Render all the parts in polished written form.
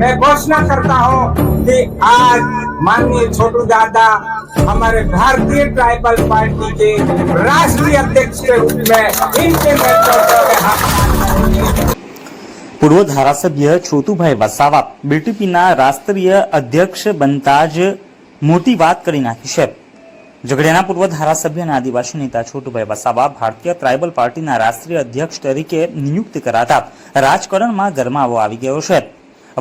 मैं घोषणा करता हूं कि आज माननीय छोटू दादा हमारे भारतीय ट्राइबल पार्टी के राष्ट्रीय अध्यक्ष के रूप में इनके नेतृत्व में પૂર્વ ધારાસભ્ય છોટુભાઈ વસાવા બીટીપીના રાષ્ટ્રીય અધ્યક્ષ બનતા જ મોટી વાત કરી નાખી છે। ઝઘડિયાના પૂર્વ ધારાસભ્ય અને આદિવાસી નેતા છોટુભાઈ વસાવા ભારતીય ટ્રાઇબલ પાર્ટીના રાષ્ટ્રીય અધ્યક્ષ તરીકે નિયુક્ત કરાતા રાજકારણમાં ગરમાવો આવી ગયો છે।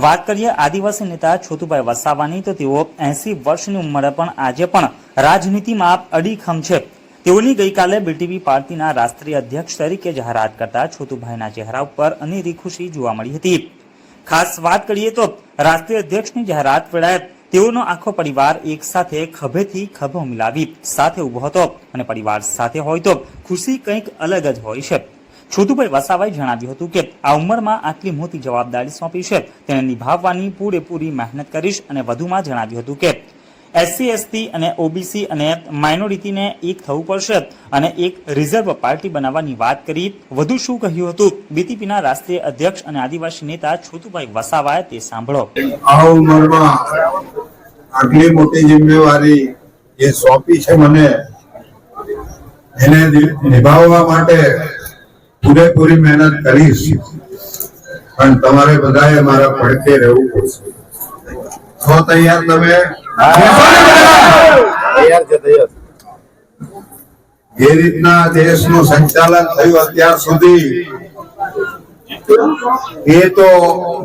વાત કરીએ આદિવાસી નેતા છોટુભાઈ વસાવાની તો તેઓ 80 વર્ષની ઉંમરે પણ આજે પણ રાજનીતિમાં અડીખમ છે। તેઓની ગઈકાલે બીટીપી પાર્ટીના રાષ્ટ્રીય અધ્યક્ષ તરીકે જાહેરાત કરતા છોટુભાઈના ચહેરા ઉપર અનેરી ખુશી જોવા મળી હતી। ખાસ વાત કરીએ તો રાષ્ટ્રીય અધ્યક્ષની જાહેરાત વેળાએ તેઓનો આખો પરિવાર એક સાથે ખભેથી ખભો મિલાવી સાથે ઉભો હતો અને પરિવાર સાથે હોય તો ખુશી કંઈક અલગ જ હોય છે। છોટુભાઈ વસાવાએ જણાવ્યું હતું કે આ ઉંમરમાં આટલી મોટી જવાબદારી સોંપી છે તેને નિભાવવાની પૂરેપૂરી મહેનત કરીશ અને વધુમાં જણાવ્યું હતું કે એસસી એસટી અને ઓબીસી અને માઇનોરિટીને એક થવું પડશે અને એક રિઝર્વ પાર્ટી બનાવવાની વાત કરી। વધુ શું કહ્યું હતું બીટીપીના રાષ્ટ્રીય અધ્યક્ષ અને આદિવાસી નેતા છોટુભાઈ વસાવાએ તે સાંભળો। આ ઉંમરમાં આટલી મોટી જિમ્મેવારી જે સોંપી છે મને એને નિભાવવા માટે પૂરેપૂરી મહેનત કરીશ પણ તમારે બધાએ મારા પડખે રહેવું પડશે। તો તૈયાર તમે? જે રીતના દેશનું સંચાલન થયું અત્યાર સુધી એ તો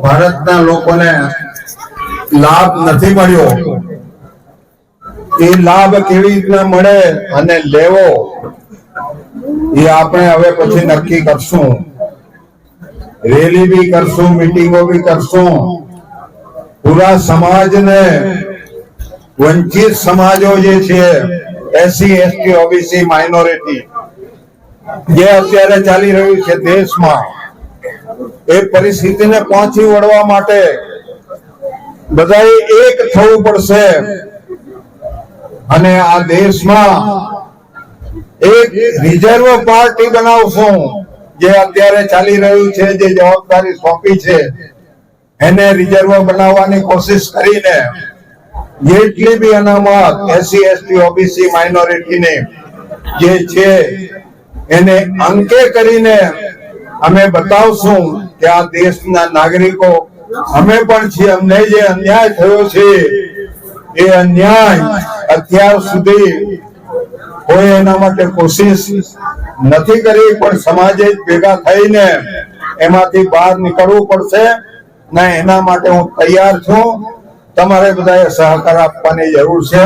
ભારતના લોકોને લાભ નથી મળ્યો। એ લાભ કેવી રીતના મળે અને લેવો એ આપણે હવે પછી નક્કી કરશું। રેલી બી કરશું, મીટિંગો બી કરશું। પૂરા સમાજને વંચિત સમાજો જે છે એસસી એસટી ઓબીસી માઇનોરિટી જે અત્યારે ચાલી રહ્યું છે દેશમાં એ પરિસ્થિતિને પહોંચી વળવા માટે બધાએ એક થવું પડશે અને આ દેશમાં એક રિઝર્વ પાર્ટી બનાવશું। જે અત્યારે ચાલી રહ્યું છે જે જવાબદારી સોંપી છે એને રિઝર્વ બનાવવાની કોશિશ કરીને જેટલી બી અનામત એસસી એસટી ઓબીસી માઇનોરિટીને જે છે એને અંકે કરીને અમે બતાવશું કે આ દેશના નાગરિકો અમે પણ છીએ। અમને જે અન્યાય થયો છે એ અન્યાય અત્યાર સુધી કોઈ એના માટે કોશિશ નથી કરી પણ સમાજે ભેગા થઈને એમાંથી બહાર નીકળવું પડશે ને એના માટે હું તૈયાર છું। તમારે બધાએ સહકાર આપવાની જરૂર છે।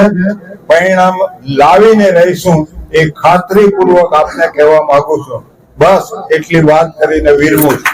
પરિણામ લાવીને રહીશું એ ખાતરીપૂર્વક આપને કહેવા માંગુ છું। બસ એટલી વાત કરીને વિરમું છું।